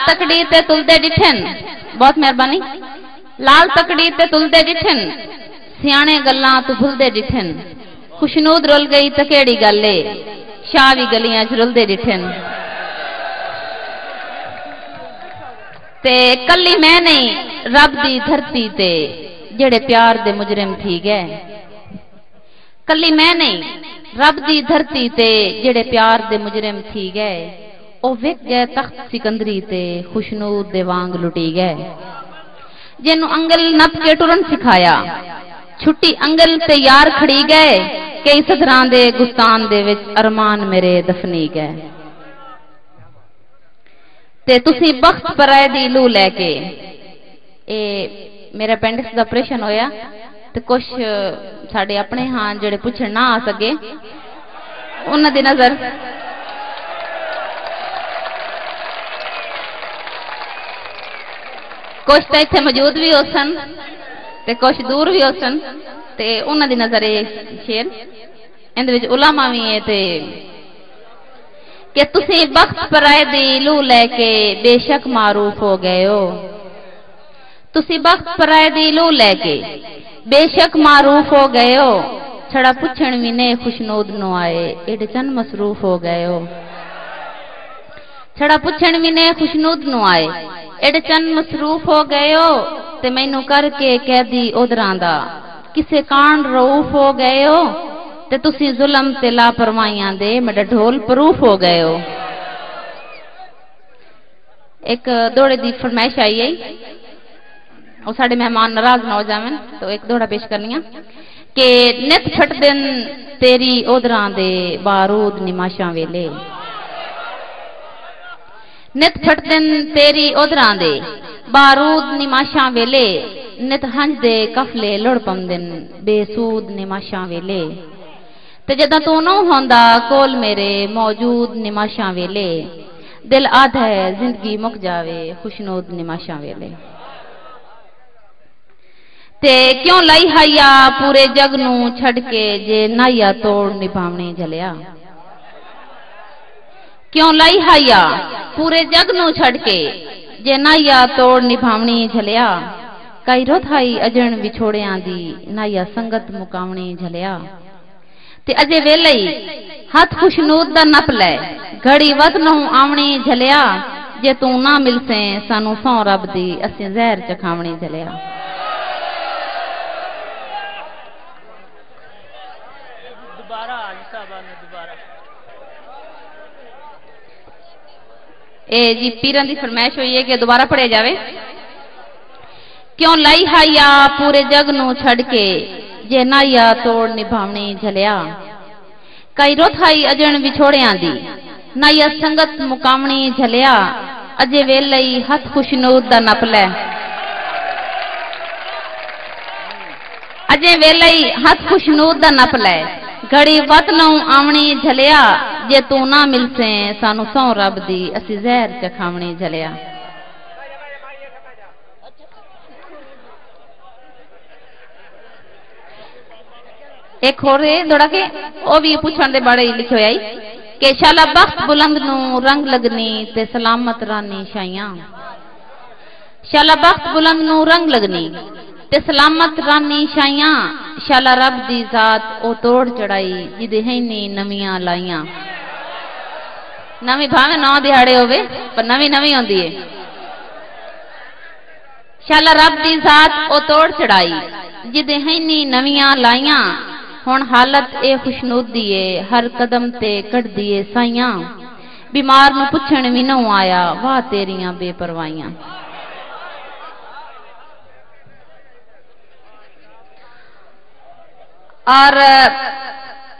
तकड़ी ते तुलदे डिठन, बहुत मेहरबानी। लाल तकड़ी ते तुलदे डिठन, सियाने गल्लां तू भुलदे डिठन। खुशनूद रुल गई तो केड़ी गल्ले, शाह भी गलियां च रुलदे डिठन। ते कल्ली मैं नहीं रब दी धरती ते जेड़े प्यार दे मुजरिम थी गए। कल्ली मैं नहीं रब दी धरती ते जेड़े प्यार दे मुजरिम थी गए। ओ विक गए तख्त सिकंदरी ते खुशनूद दे वांग लुटी गए। जिन्नू अंगल नप के टुरन सिखाया, छुट्टी अंगल ते यार खड़ी गए। कई सदरां दे गुस्तान दे विच अरमान मेरे दफनी गए। ते तुसी बख्त पराए दी लू लैके, मेरा अपेंडिक्स दा ऑपरेशन होया ते कुछ साडे अपने हां जेड़े पुछण ना आ सके उन्हां दी नजर कुछ तो इत्थे मौजूद भी हो सन ते कुछ दूर भी हो सन ते उन्हां दी नजर शेर इंदे विच उलामा भी है ते कि तुसी बख्त पराए दी लू लैके बेशक मारूफ हो गए हो। तुसी बख्त पराए दी लू लैके बेशक मारूफ हो गए हो। छड़ा पुछण भी ने खुशनूद नु आए, एडे चन मसरूफ हो गए हो। छड़ा पुछण भी ने खुशनूद नु आए, एडे चन मसरूफ हो गए हो। ते मैनू करके कैदी उधरां दा किसे कांड रऊफ हो गए हो। ते तुसी जुल्म ते लापरवाहियां दे मेरा ढोल प्रूफ हो गए हो। एक दौड़े दी फरमाइश आई है, और साढ़े मेहमान नाराज ना हो जावन तो एक दौड़ा पेश करनी कि नित फट दिन तेरी ओदरां दे बारूद निमाशा वेले। नित फट दिन तेरी ओदरां दे बारूद निमाशा वेले। नित हंज दे कफले लुड़ पमदिन बेसूद निमाशा वेले। ते जदा तू न होंदा कोल मेरे मौजूद निमाशा वेले। दिल आधा है जिंदगी मुक जावे खुशनूद निमाशा वेले। ते क्यों लाई हाइया पूरे जग नू छड़ के जे नाइया तोड़ निभावने झलिया। क्यों लाई हाइया पूरे जग नू छड़ के जे नाइया तोड़ निभावनी झलिया। कई रोथाई अजन विछोड़ियां दी नाइया संगत मुकावनी झलिया। ते अजे वेले हाथ खुशनूद दा नप लै घड़ी वत नू आवनी झलिया। जे तू ना मिलसे सानू सौ रब दी असीं जहर चखावनी झलिया। ए जी पीरां दी फरमाइश हुई है कि दोबारा पढ़े जावे। क्यों लाई हाइया पूरे जग नू छड़ के जे नाइया तोड़ निभावनी झलिया। कई रोथाई अजन विछोड़ियां दी नाइया संगत मुकावनी झलिया। अजे वेलई हथ खुशनूद दा नप लै। अजे वेलई हथ खुशनूद दा नप लै घड़ी वत नू आवनी झलिया। जे तू ना मिलसे सानू सौ रब दी असी जहर चखावनी झलिया। एक होर दौड़ा के ओ भी पूछण दे बारे लिखो आई कि शाला बख्त बुलंद नू रंग लगनी ते सलामत रानी शाइयां। शाला बख्त बुलंद नू रंग लगनी ते सलामत रानी शाइयां। शाला रब दी जात ओ तोड़ चढ़ाई जिदे हैनी नवियां लाइयां। नवी भावे 9 दिहाड़े होवे पर नवी नवी होंदी है। शाला रब दी जात ओ तोड़ चढ़ाई जिदे हैनी नवियां लाइयां। हुण हालत ए खुशनूदी है हर कदम ते कट दिए साइयां। बीमार नू पुछण भी नू आया वाह तेरियां बेपरवाहियां। और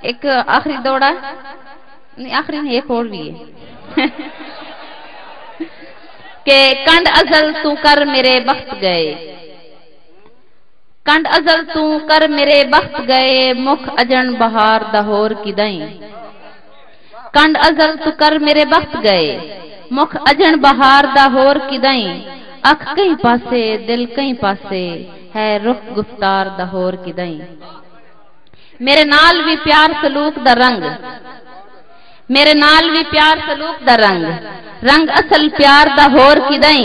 एक आखिरी दौड़ा नहीं, आखिरी नहीं एक और भी है कि कंड अजल तू कर मेरे बख्त गए। कंड अजल तू कर मेरे बख्त गए मुख अजन बहार दहोर की दई। कंड अजल तू कर मेरे बख्त गए मुख अजन बहार दहोर की दई। अख कहीं पासे दिल कहीं पासे है रुख गुफ्तार दहोर की दई। मेरे नाल भी प्यार सलूक दा रंग मेरे नाल भी प्यार सलूक दा रंग रंग असल प्यार दा होर किदाई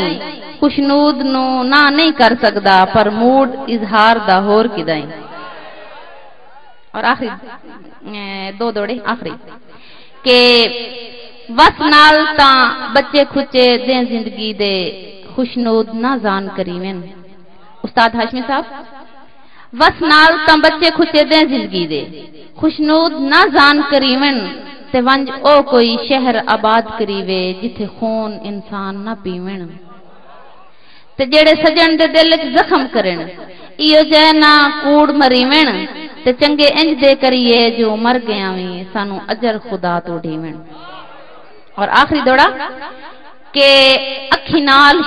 खुशनूद नू ना नहीं कर सकदा पर मूड इजहार दा होर किदाई। और आखिरी दो दौड़े आखिरी के वस नाल ता बच्चे खुचे दे जिंदगी दे खुशनूद ना जान करीवेन। उस्ताद हाशमी साहब वस नाल ता बच्चे खुचे दे जिंदगी दे खुशनूद ना जान करीवेन ते वंज ओ कोई शहर आबाद करीवे जिथे खून इंसान ना पीवेन। ते जेड़े सजन दे दिल च जख्म करन इयो जै ना कूड़ मरीवेन ते चंगे इंज दे करिए जो मर गया वी सानू अजर खुदा तो ढीवेन। और आखिरी दौड़ा के अखी नाल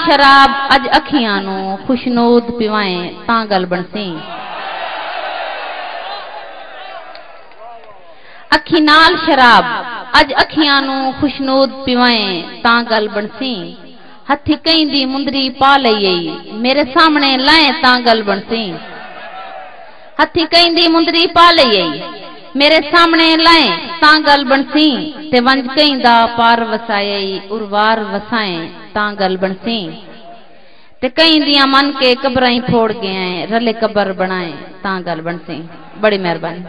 शराब अज अखियां नू खुशनूद पिवाए तां गल बनसी। अखी नाल शराब अज अखियां नू खुशनूद पिवाए तां गल बनसी। हथी कई दी मुंदरी पा लई मेरे सामने लाए तां गल बनसी। हथी कई दी मुंदरी पा लई मेरे सामने लाए तां गल बनसी। ते वंज कई दा पार वसाए उर्वार वसाए तां गल बनसी। ते कई दियां मन के कबराई फोड़ गए रले कबर बनाए तां गल बनसी। बड़ी मेहरबानी।